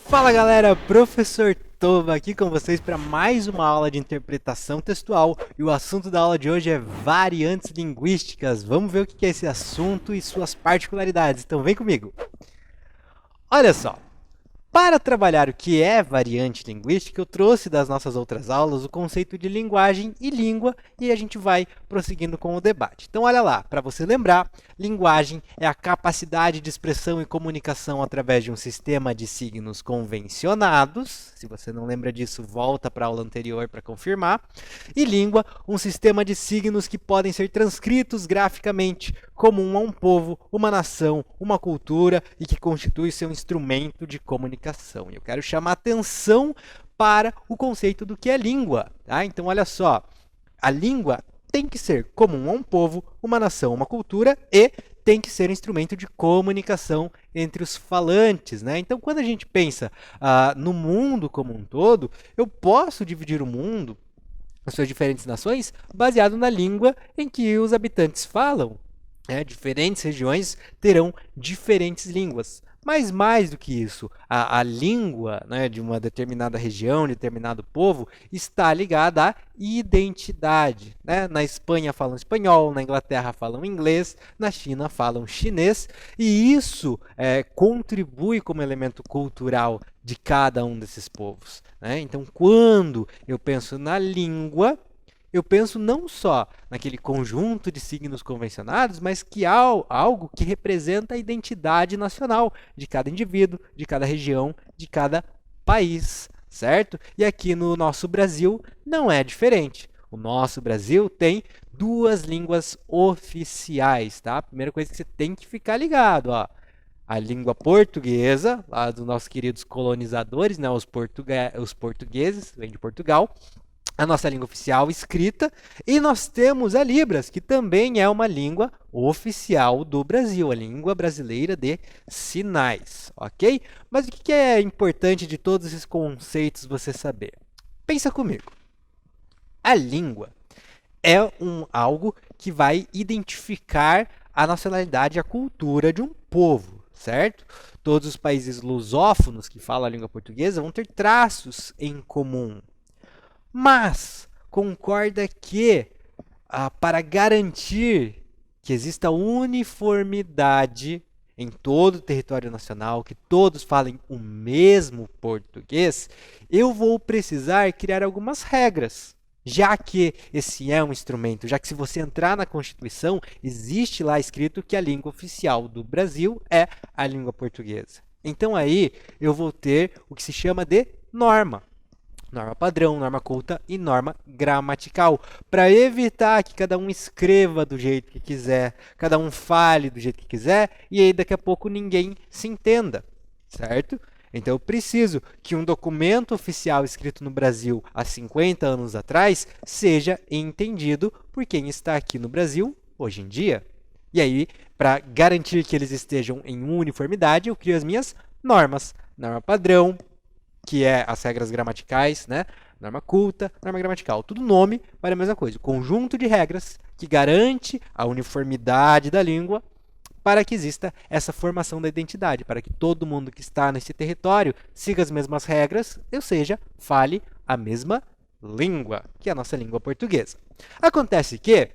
Fala galera, professor Tova aqui com vocês para mais uma aula de interpretação textual e o assunto da aula de hoje é variantes linguísticas. Vamos ver o que é esse assunto e suas particularidades, então vem comigo. Olha só, para trabalhar o que é variante linguística, eu trouxe das nossas outras aulas o conceito de linguagem e língua e a gente vai prosseguindo com o debate. Então, olha lá, para você lembrar, linguagem é a capacidade de expressão e comunicação através de um sistema de signos convencionados. Se você não lembra disso, volta para a aula anterior para confirmar. E língua, um sistema de signos que podem ser transcritos graficamente, comum a um povo, uma nação, uma cultura e que constitui seu instrumento de comunicação. Eu quero chamar atenção para o conceito do que é língua. Tá? Então, olha só, a língua tem que ser comum a um povo, uma nação, uma cultura e tem que ser um instrumento de comunicação entre os falantes. Né? Então, quando a gente pensa no mundo como um todo, eu posso dividir o mundo, as suas diferentes nações, baseado na língua em que os habitantes falam. Diferentes regiões terão diferentes línguas. Mas mais do que isso, a língua, né, de uma determinada região, de determinado povo, está ligada à identidade. Né? Na Espanha falam espanhol, na Inglaterra falam inglês, na China falam chinês, e isso contribui como elemento cultural de cada um desses povos. Né? Então, quando eu penso na língua, eu penso não só naquele conjunto de signos convencionados, mas que há algo que representa a identidade nacional de cada indivíduo, de cada região, de cada país, certo? E aqui no nosso Brasil não é diferente. O nosso Brasil tem duas línguas oficiais, tá? A primeira coisa que você tem que ficar ligado, ó. A língua portuguesa, lá dos nossos queridos colonizadores, né? Os portugueses, vem de Portugal. A nossa língua oficial escrita, e nós temos a Libras, que também é uma língua oficial do Brasil, a língua brasileira de sinais, ok? Mas o que é importante de todos esses conceitos você saber? Pensa comigo. A língua é algo que vai identificar a nacionalidade e a cultura de um povo, certo? Todos os países lusófonos que falam a língua portuguesa vão ter traços em comum. Mas concorda que, para garantir que exista uniformidade em todo o território nacional, que todos falem o mesmo português, eu vou precisar criar algumas regras, já que esse é um instrumento, já que se você entrar na Constituição, existe lá escrito que a língua oficial do Brasil é a língua portuguesa. Então, aí eu vou ter o que se chama de norma. Norma padrão, norma culta e norma gramatical, para evitar que cada um escreva do jeito que quiser, cada um fale do jeito que quiser, e aí daqui a pouco ninguém se entenda, certo? Então eu preciso que um documento oficial escrito no Brasil há 50 anos atrás seja entendido por quem está aqui no Brasil hoje em dia. E aí, para garantir que eles estejam em uniformidade, eu crio as minhas normas. Norma padrão, que é as regras gramaticais, né? Norma culta, norma gramatical, tudo nome para a mesma coisa. Conjunto de regras que garante a uniformidade da língua para que exista essa formação da identidade, para que todo mundo que está nesse território siga as mesmas regras, ou seja, fale a mesma língua, que é a nossa língua portuguesa. Acontece que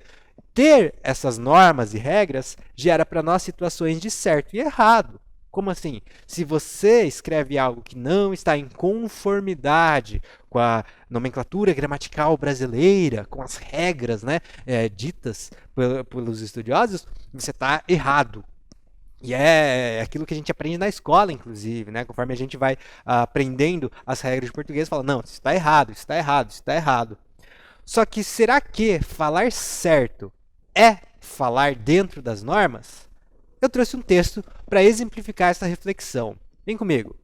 ter essas normas e regras gera para nós situações de certo e errado. Como assim? Se você escreve algo que não está em conformidade com a nomenclatura gramatical brasileira, com as regras, né, ditas pelos estudiosos, você está errado. E é aquilo que a gente aprende na escola, inclusive, né? Conforme a gente vai aprendendo as regras de português, fala, não, isso está errado, isso está errado, isso está errado. Só que será que falar certo é falar dentro das normas? Eu trouxe um texto para exemplificar essa reflexão. Vem comigo.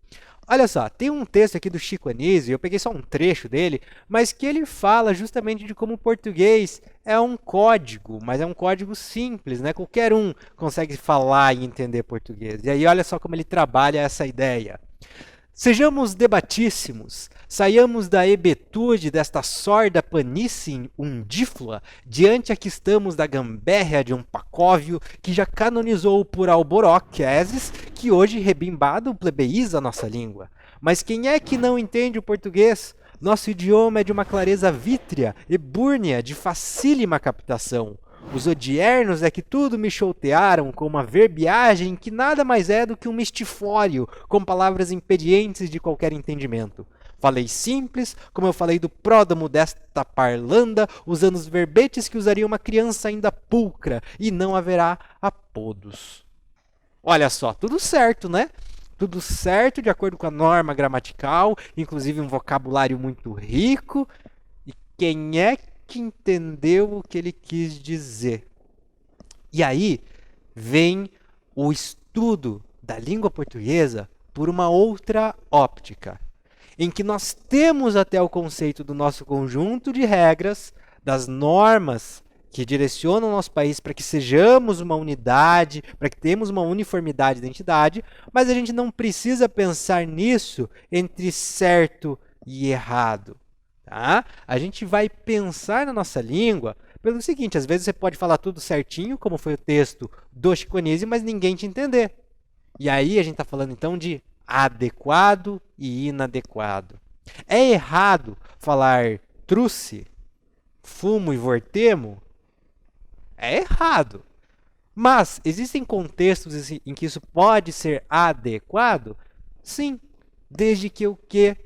Olha só, tem um texto aqui do Chico Anísio, eu peguei só um trecho dele, mas que ele fala justamente de como o português é um código, mas é um código simples, né? Qualquer um consegue falar e entender português. E aí olha só como ele trabalha essa ideia. Sejamos debatíssimos, saiamos da hebetude desta sorda panice undíflua, diante a que estamos da gambérrea de um Pacóvio que já canonizou por Alboroqueses, que hoje rebimbado plebeiza a nossa língua. Mas quem é que não entende o português? Nosso idioma é de uma clareza vítrea e búrnea de facílima captação. Os odiernos é que tudo me choutearam com uma verbiagem que nada mais é do que um mistifório, com palavras impedientes de qualquer entendimento. Falei simples, como eu falei do pródromo desta parlando, usando os verbetes que usaria uma criança ainda pulcra, e não haverá apodos. Olha só, tudo certo, né? Tudo certo, de acordo com a norma gramatical, inclusive um vocabulário muito rico. E quem é que entendeu o que ele quis dizer? E aí vem o estudo da língua portuguesa por uma outra óptica, em que nós temos até o conceito do nosso conjunto de regras, das normas que direcionam o nosso país para que sejamos uma unidade, para que tenhamos uma uniformidade de identidade, mas a gente não precisa pensar nisso entre certo e errado. Tá? A gente vai pensar na nossa língua pelo seguinte, às vezes você pode falar tudo certinho, como foi o texto do Chico Anísio, mas ninguém te entender. E aí a gente está falando então de adequado e inadequado. É errado falar truce, fumo e vortemo? É errado. Mas existem contextos em que isso pode ser adequado? Sim, desde que o quê?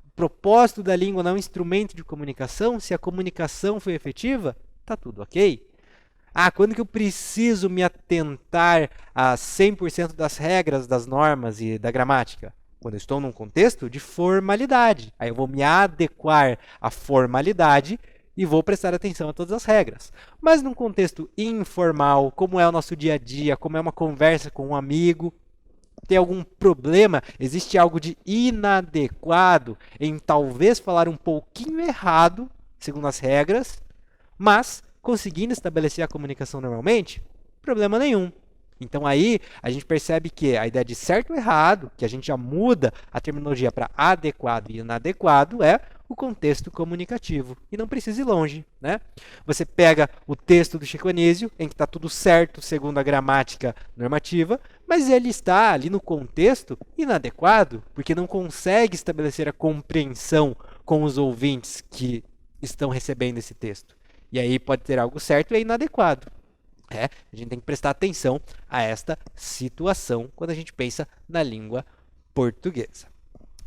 O propósito da língua não é um instrumento de comunicação, se a comunicação foi efetiva, tá tudo ok. Quando que eu preciso me atentar a 100% das regras, das normas e da gramática? Quando eu estou num contexto de formalidade. Aí eu vou me adequar à formalidade e vou prestar atenção a todas as regras. Mas num contexto informal, como é o nosso dia a dia, como é uma conversa com um amigo, tem algum problema, existe algo de inadequado em talvez falar um pouquinho errado, segundo as regras, mas conseguindo estabelecer a comunicação normalmente, problema nenhum. Então aí a gente percebe que a ideia de certo ou errado, que a gente já muda a terminologia para adequado e inadequado, é o contexto comunicativo. E não precisa ir longe, né? Você pega o texto do Chico Anísio, em que está tudo certo segundo a gramática normativa, mas ele está ali no contexto inadequado, porque não consegue estabelecer a compreensão com os ouvintes que estão recebendo esse texto. E aí pode ter algo certo e inadequado. A gente tem que prestar atenção a esta situação quando a gente pensa na língua portuguesa.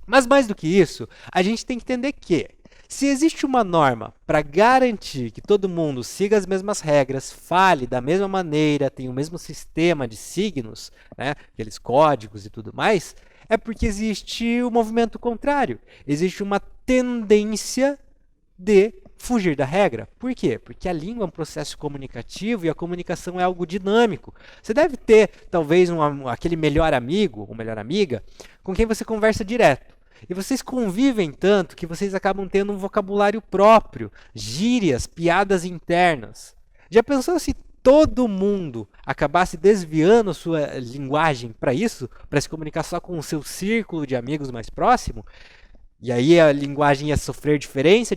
Mas mais do que isso, a gente tem que entender que se existe uma norma para garantir que todo mundo siga as mesmas regras, fale da mesma maneira, tenha o mesmo sistema de signos, né, aqueles códigos e tudo mais, é porque existe o movimento contrário. Existe uma tendência de fugir da regra. Por quê? Porque a língua é um processo comunicativo e a comunicação é algo dinâmico. Você deve ter, talvez, aquele melhor amigo ou melhor amiga com quem você conversa direto. E vocês convivem tanto que vocês acabam tendo um vocabulário próprio, gírias, piadas internas. Já pensou se todo mundo acabasse desviando sua linguagem para isso, para se comunicar só com o seu círculo de amigos mais próximo? E aí a linguagem ia sofrer diferença,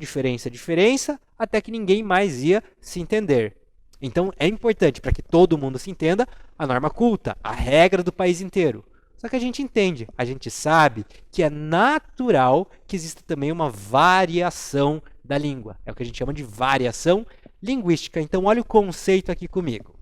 até que ninguém mais ia se entender. Então é importante, para que todo mundo se entenda, a norma culta, a regra do país inteiro. Só que a gente entende, a gente sabe que é natural que exista também uma variação da língua. É o que a gente chama de variação linguística. Então olha o conceito aqui comigo.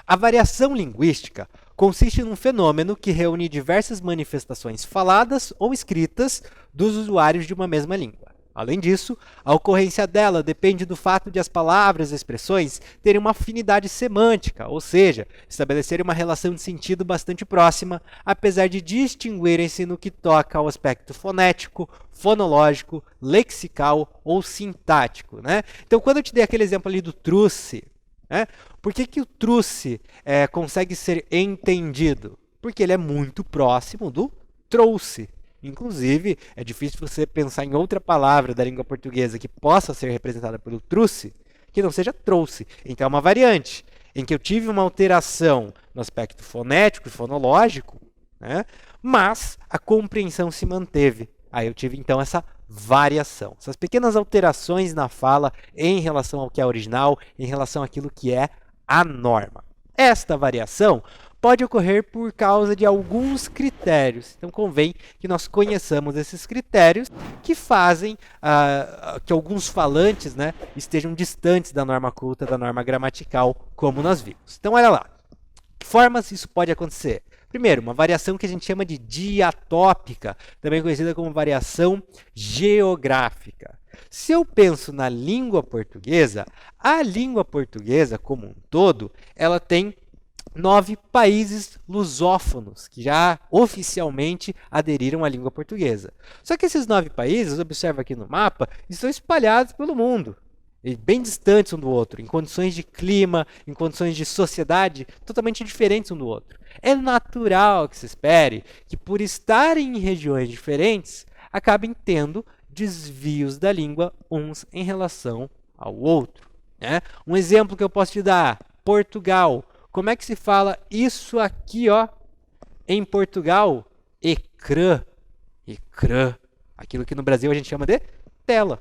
A variação linguística consiste num fenômeno que reúne diversas manifestações faladas ou escritas dos usuários de uma mesma língua. Além disso, a ocorrência dela depende do fato de as palavras e expressões terem uma afinidade semântica, ou seja, estabelecerem uma relação de sentido bastante próxima, apesar de distinguirem-se no que toca ao aspecto fonético, fonológico, lexical ou sintático, né? Então, quando eu te dei aquele exemplo ali do truce, por que o truce consegue ser entendido? Porque ele é muito próximo do trouxe. Inclusive, é difícil você pensar em outra palavra da língua portuguesa que possa ser representada pelo truce, que não seja trouxe. Então, é uma variante em que eu tive uma alteração no aspecto fonético e fonológico, né? Mas a compreensão se manteve. Aí eu tive, então, essa variação. Essas pequenas alterações na fala em relação ao que é original, em relação àquilo que é a norma. Esta variação pode ocorrer por causa de alguns critérios. Então convém que nós conheçamos esses critérios que fazem que alguns falantes, né, estejam distantes da norma culta, da norma gramatical, como nós vimos. Então olha lá, que formas isso pode acontecer? Primeiro, uma variação que a gente chama de diatópica, também conhecida como variação geográfica. Se eu penso na língua portuguesa, a língua portuguesa como um todo, ela tem 9 países lusófonos que já oficialmente aderiram à língua portuguesa. Só que esses 9 países, observa aqui no mapa, estão espalhados pelo mundo, e bem distantes um do outro, em condições de clima, em condições de sociedade totalmente diferentes um do outro. É natural que se espere que, por estarem em regiões diferentes, acabem tendo desvios da língua uns em relação ao outro, né? Um exemplo que eu posso te dar, Portugal. Como é que se fala isso aqui, ó, em Portugal? Ecrã. Ecrã. Aquilo que no Brasil a gente chama de tela.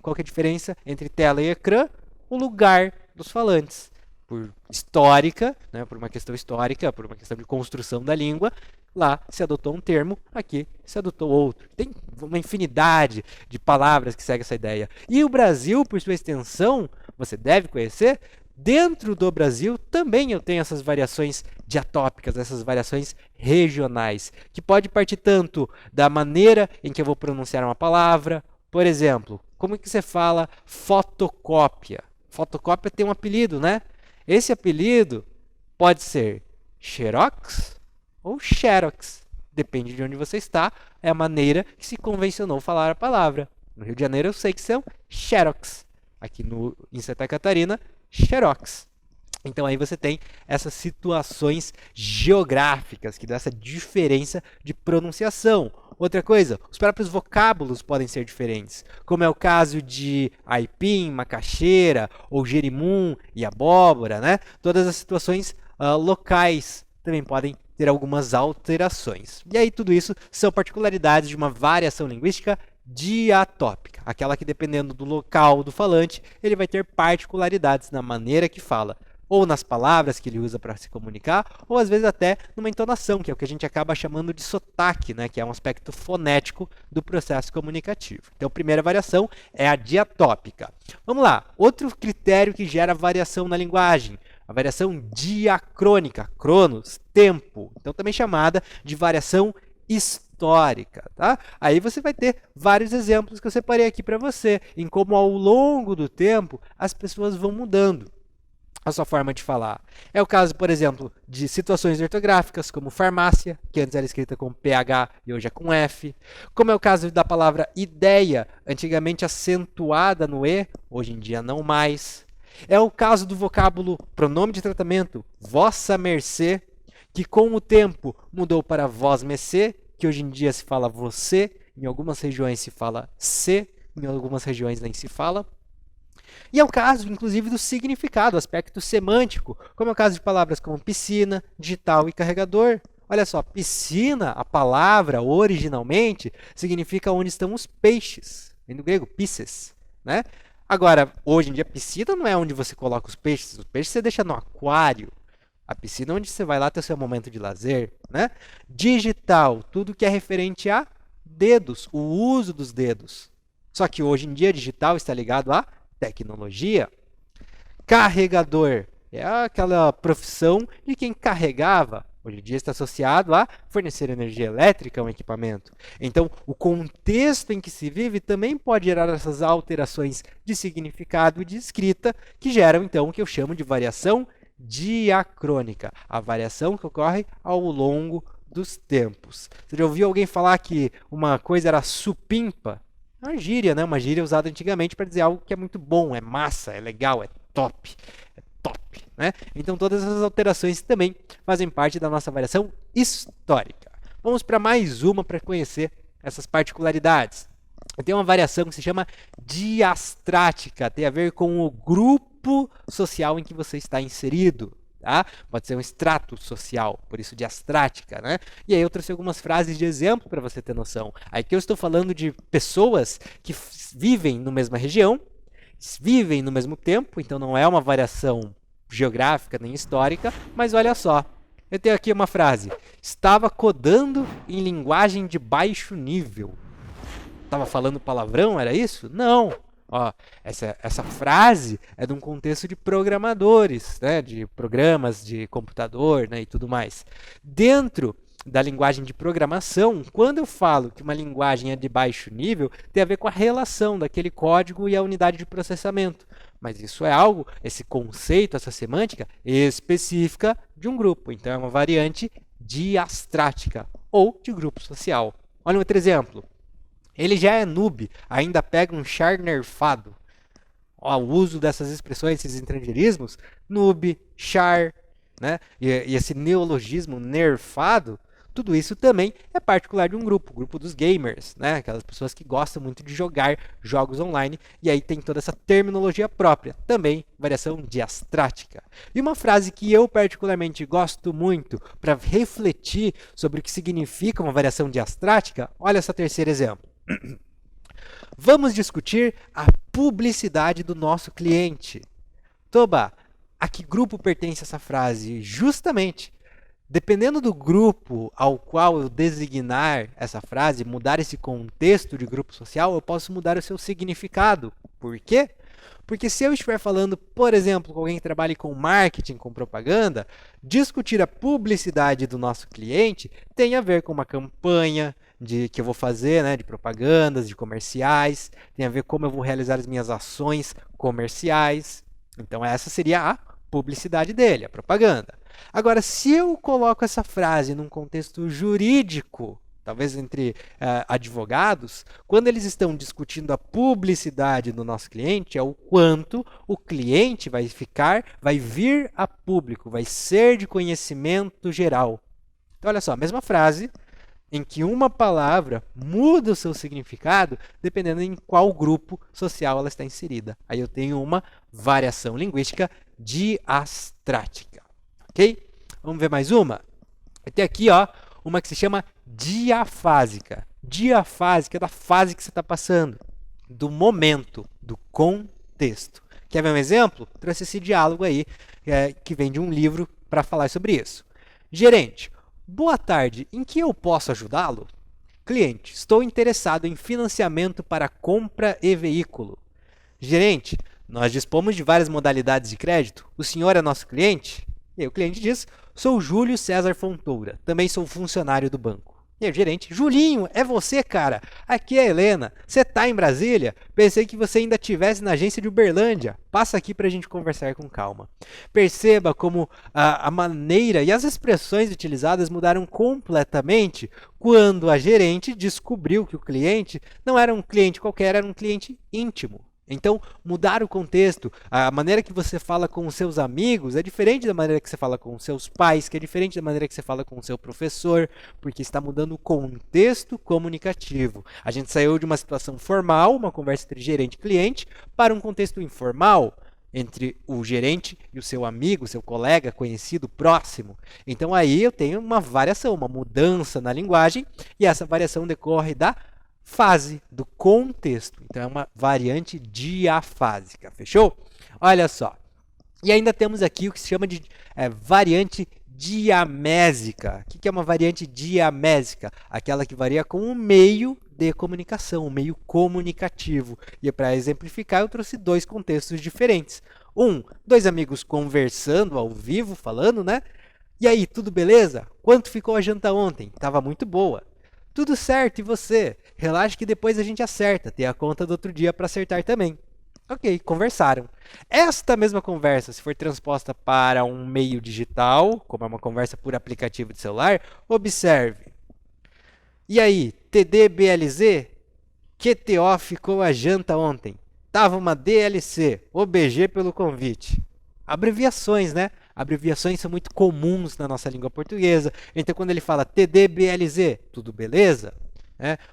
Qual que é a diferença entre tela e ecrã? O lugar dos falantes. Por histórica, né, por uma questão histórica, por uma questão de construção da língua, lá se adotou um termo, aqui se adotou outro. Tem uma infinidade de palavras que segue essa ideia. E o Brasil, por sua extensão, você deve conhecer, dentro do Brasil também eu tenho essas variações diatópicas, essas variações regionais, que pode partir tanto da maneira em que eu vou pronunciar uma palavra. Por exemplo, como que você fala fotocópia? Fotocópia tem um apelido, né? Esse apelido pode ser Xerox ou Xerox. Depende de onde você está, é a maneira que se convencionou falar a palavra. No Rio de Janeiro eu sei que são Xerox. Aqui em Santa Catarina, Xerox. Então aí você tem essas situações geográficas que dão essa diferença de pronunciação. Outra coisa, os próprios vocábulos podem ser diferentes, como é o caso de aipim, macaxeira, ou jerimum e abóbora, né? Todas as situações locais também podem ter algumas alterações. E aí tudo isso são particularidades de uma variação linguística diatópica, aquela que dependendo do local do falante, ele vai ter particularidades na maneira que fala, ou nas palavras que ele usa para se comunicar, ou às vezes até numa entonação, que é o que a gente acaba chamando de sotaque, né? Que é um aspecto fonético do processo comunicativo. Então, a primeira variação é a diatópica. Vamos lá, outro critério que gera variação na linguagem, a variação diacrônica, cronos, tempo, então também chamada de variação histórica, tá? Aí você vai ter vários exemplos que eu separei aqui para você, em como ao longo do tempo as pessoas vão mudando a sua forma de falar. É o caso, por exemplo, de situações ortográficas, como farmácia, que antes era escrita com PH e hoje é com F. Como é o caso da palavra ideia, antigamente acentuada no E, hoje em dia não mais. É o caso do vocábulo pronome de tratamento, vossa mercê, que com o tempo mudou para vós mercê, que hoje em dia se fala você, em algumas regiões se fala se, em algumas regiões nem se fala. E é o caso, inclusive, do significado, aspecto semântico, como é o caso de palavras como piscina, digital e carregador. Olha só, piscina, a palavra originalmente significa onde estão os peixes, vem do grego pisces, né? Agora, hoje em dia, piscina não é onde você coloca os peixes você deixa no aquário. A piscina é onde você vai lá ter o seu momento de lazer, né? Digital, tudo que é referente a dedos, o uso dos dedos. Só que hoje em dia, digital está ligado a tecnologia. Carregador é aquela profissão de quem carregava. Hoje em dia está associado a fornecer energia elétrica a um equipamento. Então, o contexto em que se vive também pode gerar essas alterações de significado e de escrita, que geram, então, o que eu chamo de variação diacrônica. A variação que ocorre ao longo dos tempos. Você já ouviu alguém falar que uma coisa era supimpa? É uma gíria, né? Uma gíria usada antigamente para dizer algo que é muito bom, é massa, é legal, é top. Né? Então, todas essas alterações também fazem parte da nossa variação histórica. Vamos para mais uma para conhecer essas particularidades. Tem uma variação que se chama diastrática, tem a ver com o grupo social em que você está inserido. Tá? Pode ser um extrato social, por isso diastrática, né? E aí eu trouxe algumas frases de exemplo para você ter noção. Aqui eu estou falando de pessoas que vivem na mesma região, vivem no mesmo tempo, então não é uma variação geográfica nem histórica, mas olha só, Eu tenho aqui uma frase. Estava codando em linguagem de baixo nível. Estava falando palavrão, era isso? Não. Ó, essa frase é de um contexto de programadores, né, de programas de computador, né, e tudo mais. Dentro da linguagem de programação, quando eu falo que uma linguagem é de baixo nível, tem a ver com a relação daquele código e a unidade de processamento. Mas isso é algo, esse conceito, essa semântica, específica de um grupo. Então, é uma variante diastrática ou de grupo social. Olha um outro exemplo. Ele já é noob, ainda pega um char nerfado. O uso dessas expressões, esses estrangeirismos, noob, char, né? E esse neologismo nerfado, tudo isso também é particular de um grupo, o grupo dos gamers, né? Aquelas pessoas que gostam muito de jogar jogos online, e aí tem toda essa terminologia própria, também variação diastrática. E uma frase que eu particularmente gosto muito para refletir sobre o que significa uma variação diastrática, olha esse terceiro exemplo. Vamos discutir a publicidade do nosso cliente. Toba, a que grupo pertence essa frase? Justamente, dependendo do grupo ao qual eu designar essa frase, mudar esse contexto de grupo social, eu posso mudar o seu significado. Por quê? Porque se eu estiver falando, por exemplo, com alguém que trabalhe com marketing, com propaganda, discutir a publicidade do nosso cliente tem a ver com uma campanha que eu vou fazer, né, de propagandas, de comerciais, tem a ver como eu vou realizar as minhas ações comerciais. Então essa seria a publicidade dele, a propaganda. Agora, se eu coloco essa frase num contexto jurídico, talvez entre advogados, quando eles estão discutindo a publicidade do nosso cliente, é o quanto o cliente vai vir a público, vai ser de conhecimento geral. Então, olha só, a mesma frase, em que uma palavra muda o seu significado dependendo em qual grupo social ela está inserida. Aí eu tenho uma variação linguística diastrática. Ok? Vamos ver mais uma? Eu tenho aqui uma que se chama diafásica. Diafásica é da fase que você está passando, do momento, do contexto. Quer ver um exemplo? Trouxe esse diálogo aí, que vem de um livro para falar sobre isso. Gerente, boa tarde, em que eu posso ajudá-lo? Cliente, estou interessado em financiamento para compra e veículo. Gerente, nós dispomos de várias modalidades de crédito. O senhor é nosso cliente? E aí o cliente diz, sou Júlio César Fontoura, também sou funcionário do banco. E aí o gerente, Julinho, é você, cara? Aqui é a Helena. Você está em Brasília? Pensei que você ainda estivesse na agência de Uberlândia. Passa aqui para a gente conversar com calma. Perceba como a maneira e as expressões utilizadas mudaram completamente quando a gerente descobriu que o cliente não era um cliente qualquer, era um cliente íntimo. Então, mudar o contexto, a maneira que você fala com os seus amigos é diferente da maneira que você fala com os seus pais, que é diferente da maneira que você fala com o seu professor, porque está mudando o contexto comunicativo. A gente saiu de uma situação formal, uma conversa entre gerente e cliente, para um contexto informal, entre o gerente e o seu amigo, seu colega, conhecido, próximo. Então, aí eu tenho uma variação, uma mudança na linguagem, e essa variação decorre da fase, do contexto. Então, é uma variante diafásica. Fechou? Olha só. E ainda temos aqui o que se chama de variante diamésica. O que é uma variante diamésica? Aquela que varia com o meio de comunicação, o meio comunicativo. E para exemplificar, eu trouxe dois contextos diferentes. Dois amigos conversando ao vivo, falando, né? E aí, tudo beleza? Quanto ficou a janta ontem? Tava muito boa. Tudo certo, e você? Relaxa que depois a gente acerta. Tem a conta do outro dia para acertar também. Ok, conversaram. Esta mesma conversa, se for transposta para um meio digital, como é uma conversa por aplicativo de celular, observe. E aí, TDBLZ? QTO ficou a janta ontem? Tava uma DLC, OBG pelo convite. Abreviações, né? Abreviações são muito comuns na nossa língua portuguesa. Então, quando ele fala TDBLZ, tudo beleza?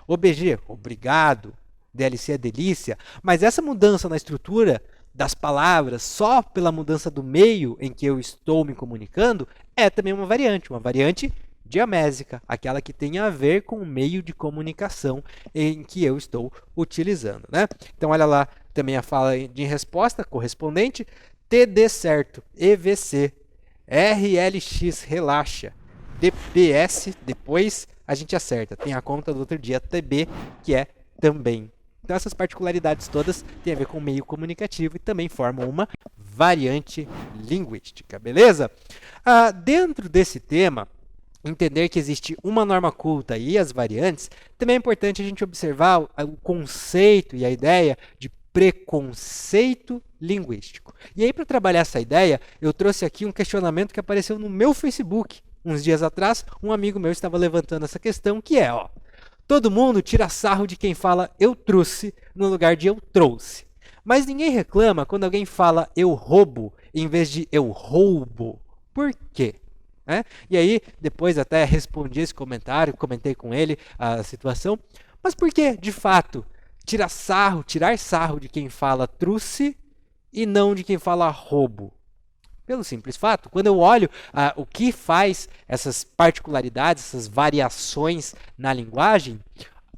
OBG, obrigado. DLC é delícia. Mas essa mudança na estrutura das palavras, só pela mudança do meio em que eu estou me comunicando, é também uma variante diamésica, aquela que tem a ver com o meio de comunicação em que eu estou utilizando, né? Então, olha lá também a fala de resposta correspondente. TD certo, EVC. RLX, relaxa. DPS, depois a gente acerta. Tem a conta do outro dia, TB, que é também. Então essas particularidades todas têm a ver com o meio comunicativo e também formam uma variante linguística, beleza? Dentro desse tema, entender que existe uma norma culta e as variantes, também é importante a gente observar o conceito e a ideia de preconceito linguístico. E aí, para trabalhar essa ideia, eu trouxe aqui um questionamento que apareceu no meu Facebook. Uns dias atrás, um amigo meu estava levantando essa questão, que é, todo mundo tira sarro de quem fala eu trouxe no lugar de eu trouxe. Mas ninguém reclama quando alguém fala eu roubo em vez de eu roubo. Por quê? E aí, depois até respondi esse comentário, comentei com ele a situação. Mas por que, de fato, tirar sarro de quem fala trouxe e não de quem fala roubo? Pelo simples fato, quando eu olho o que faz essas particularidades, essas variações na linguagem,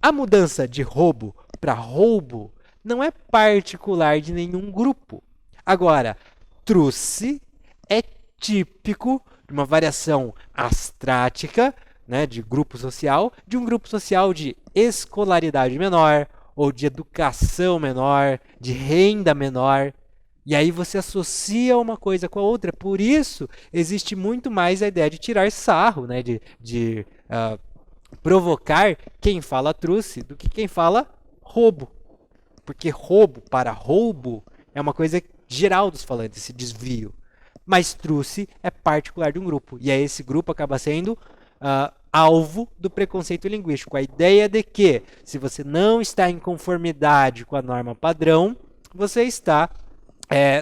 a mudança de roubo para roubo não é particular de nenhum grupo. Agora, trouxe é típico de uma variação astrática, né, de grupo social, de um grupo social de escolaridade menor, ou de educação menor, de renda menor. E aí você associa uma coisa com a outra. Por isso, existe muito mais a ideia de tirar sarro, né? de provocar quem fala trouxe do que quem fala roubo. Porque roubo para roubo é uma coisa geral dos falantes, esse desvio. Mas trouxe é particular de um grupo. E aí esse grupo acaba sendo alvo do preconceito linguístico. A ideia de que, se você não está em conformidade com a norma padrão, você está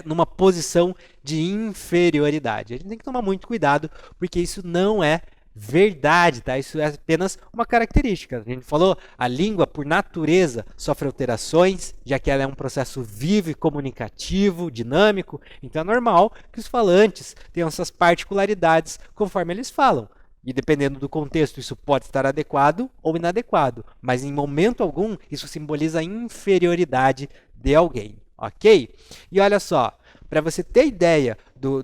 numa posição de inferioridade. A gente tem que tomar muito cuidado, porque isso não é verdade, tá? Isso é apenas uma característica. A gente falou, a língua, por natureza, sofre alterações, já que ela é um processo vivo e comunicativo, dinâmico. Então é normal que os falantes tenham essas particularidades conforme eles falam. E dependendo do contexto, isso pode estar adequado ou inadequado. Mas em momento algum, isso simboliza a inferioridade de alguém. Ok? E olha só, para você ter ideia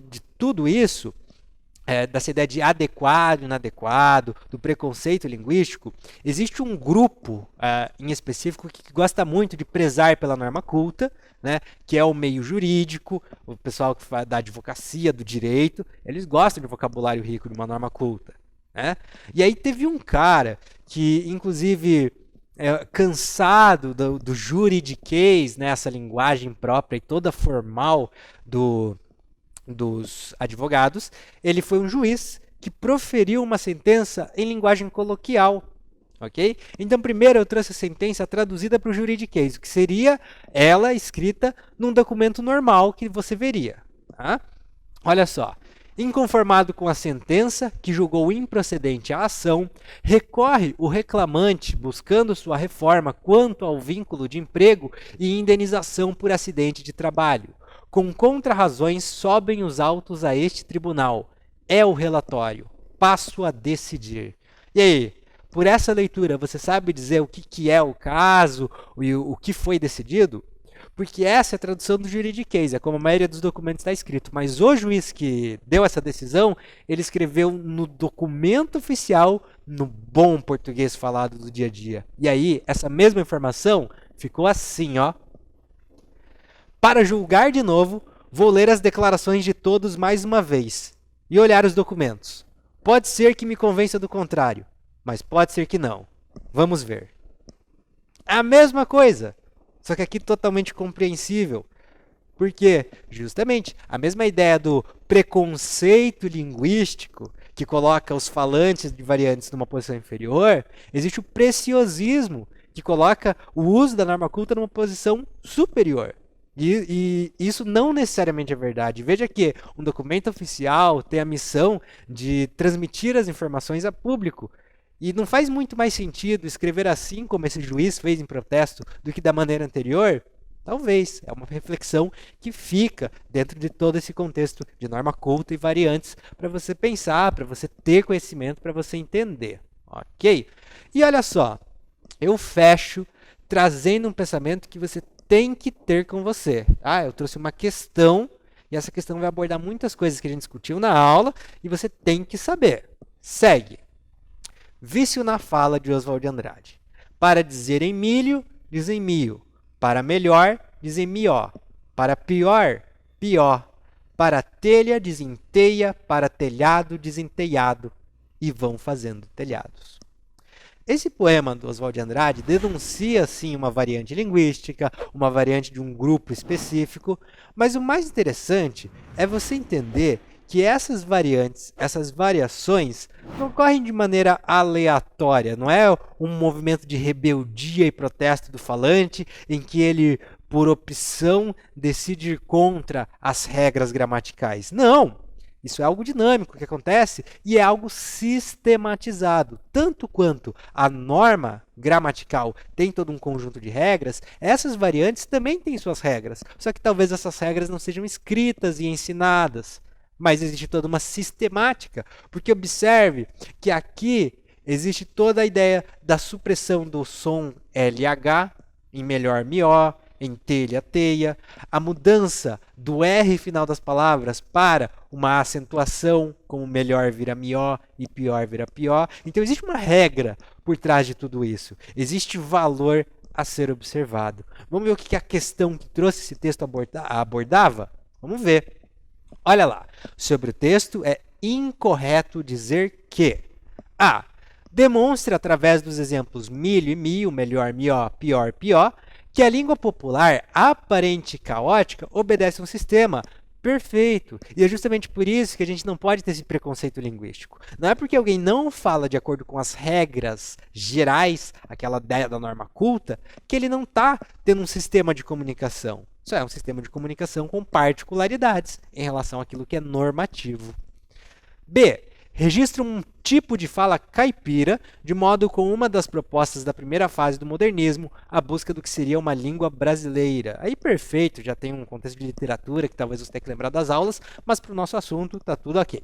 de tudo isso, dessa ideia de adequado, inadequado, do preconceito linguístico, existe um grupo em específico que gosta muito de prezar pela norma culta, né, que é o meio jurídico, o pessoal que faz da advocacia, do direito, eles gostam de vocabulário rico de uma norma culta. Né? E aí teve um cara que, inclusive, cansado do juridiquês, né, essa linguagem própria e toda formal dos advogados, ele foi um juiz que proferiu uma sentença em linguagem coloquial. Ok? Então, primeiro eu trouxe a sentença traduzida para o juridiquês, que seria ela escrita num documento normal que você veria. Tá? Olha só. Inconformado com a sentença, que julgou improcedente a ação, recorre o reclamante buscando sua reforma quanto ao vínculo de emprego e indenização por acidente de trabalho. Com contrarrazões sobem os autos a este tribunal. É o relatório. Passo a decidir. E aí, por essa leitura, você sabe dizer o que é o caso e o que foi decidido? Porque essa é a tradução do juridiquês, é como a maioria dos documentos está escrito. Mas o juiz que deu essa decisão, ele escreveu no documento oficial, no bom português falado do dia a dia. E aí, essa mesma informação ficou assim, ó. Para julgar de novo, vou ler as declarações de todos mais uma vez e olhar os documentos. Pode ser que me convença do contrário, mas pode ser que não. Vamos ver. É a mesma coisa. Só que aqui totalmente compreensível. Porque, justamente, a mesma ideia do preconceito linguístico, que coloca os falantes de variantes numa posição inferior, existe o preciosismo, que coloca o uso da norma culta numa posição superior. E isso não necessariamente é verdade. Veja que um documento oficial tem a missão de transmitir as informações a público. E não faz muito mais sentido escrever assim como esse juiz fez em protesto do que da maneira anterior? Talvez. É uma reflexão que fica dentro de todo esse contexto de norma culta e variantes para você pensar, para você ter conhecimento, para você entender. Ok? E olha só, eu fecho trazendo um pensamento que você tem que ter com você. Eu trouxe uma questão E essa questão vai abordar muitas coisas que a gente discutiu na aula e você tem que saber. Segue. Vício na fala de Oswald de Andrade. Para dizer em milho, dizem mil. Para melhor, dizem mió. Para pior, pior. Para telha, dizem teia. Para telhado, dizem telhado. E vão fazendo telhados. Esse poema do Oswald de Andrade denuncia, sim, uma variante linguística, uma variante de um grupo específico, mas o mais interessante é você entender que essas variantes, essas variações, não ocorrem de maneira aleatória, não é um movimento de rebeldia e protesto do falante em que ele, por opção, decide ir contra as regras gramaticais. Não! Isso é algo dinâmico que acontece e é algo sistematizado. Tanto quanto a norma gramatical tem todo um conjunto de regras, essas variantes também têm suas regras. Só que talvez essas regras não sejam escritas e ensinadas. Mas existe toda uma sistemática. Porque observe que aqui existe toda a ideia da supressão do som LH em melhor mió, em telha, teia, a mudança do R final das palavras para uma acentuação, como melhor vira mió e pior vira pió. Então existe uma regra por trás de tudo isso. Existe valor a ser observado. Vamos ver o que a questão que trouxe esse texto abordava? Vamos ver. Olha lá. Sobre o texto, é incorreto dizer que A. Demonstre através dos exemplos milho e mil, melhor mió, pior pió, que a língua popular, aparente e caótica, obedece a um sistema. Perfeito. E é justamente por isso que a gente não pode ter esse preconceito linguístico. Não é porque alguém não fala de acordo com as regras gerais, aquela ideia da norma culta, que ele não está tendo um sistema de comunicação. Isso é um sistema de comunicação com particularidades em relação àquilo que é normativo. B. Registra um tipo de fala caipira, de modo com uma das propostas da primeira fase do modernismo, a busca do que seria uma língua brasileira. Aí perfeito, já tem um contexto de literatura que talvez você tenha que lembrar das aulas, mas para o nosso assunto está tudo ok.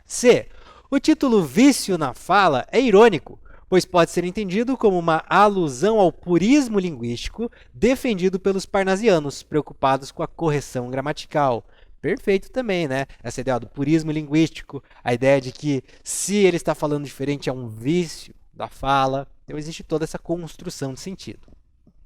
C. O título Vício na Fala é irônico, pois pode ser entendido como uma alusão ao purismo linguístico defendido pelos parnasianos, preocupados com a correção gramatical. Perfeito também, né? Essa ideia do purismo linguístico, a ideia de que se ele está falando diferente é um vício da fala. Então existe toda essa construção de sentido.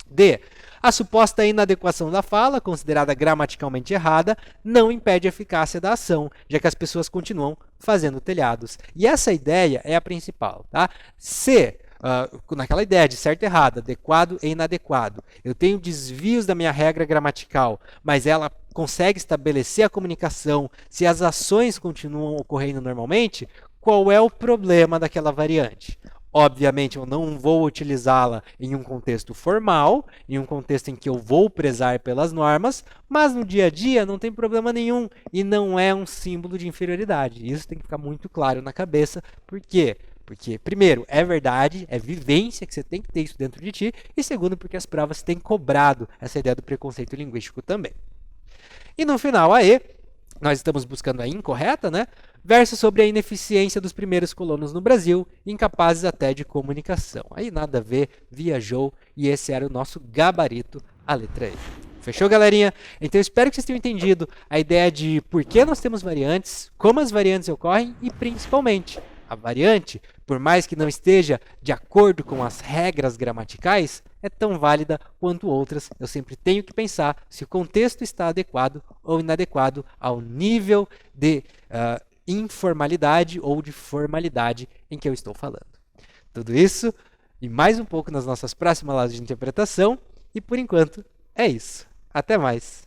D. A suposta inadequação da fala, considerada gramaticalmente errada, não impede a eficácia da ação, já que as pessoas continuam fazendo telhados. E essa ideia é a principal, tá? Se naquela ideia de certo e errado, adequado e inadequado, eu tenho desvios da minha regra gramatical, mas ela consegue estabelecer a comunicação, se as ações continuam ocorrendo normalmente, qual é o problema daquela variante? Obviamente, eu não vou utilizá-la em um contexto formal, em um contexto em que eu vou prezar pelas normas, mas no dia a dia não tem problema nenhum e não é um símbolo de inferioridade. Isso tem que ficar muito claro na cabeça. Por quê? Porque, primeiro, é verdade, é vivência que você tem que ter isso dentro de ti, e segundo, porque as provas têm cobrado essa ideia do preconceito linguístico também. E no final, a E, nós estamos buscando a incorreta, né? Verso sobre a ineficiência dos primeiros colonos no Brasil, incapazes até de comunicação. Aí nada a ver, viajou, e esse era o nosso gabarito, a letra E. Fechou, galerinha? Então, eu espero que vocês tenham entendido a ideia de por que nós temos variantes, como as variantes ocorrem e, principalmente, a variante, por mais que não esteja de acordo com as regras gramaticais, é tão válida quanto outras. Eu sempre tenho que pensar se o contexto está adequado ou inadequado ao nível de informalidade ou de formalidade em que eu estou falando. Tudo isso e mais um pouco nas nossas próximas aulas de interpretação. E por enquanto é isso. Até mais!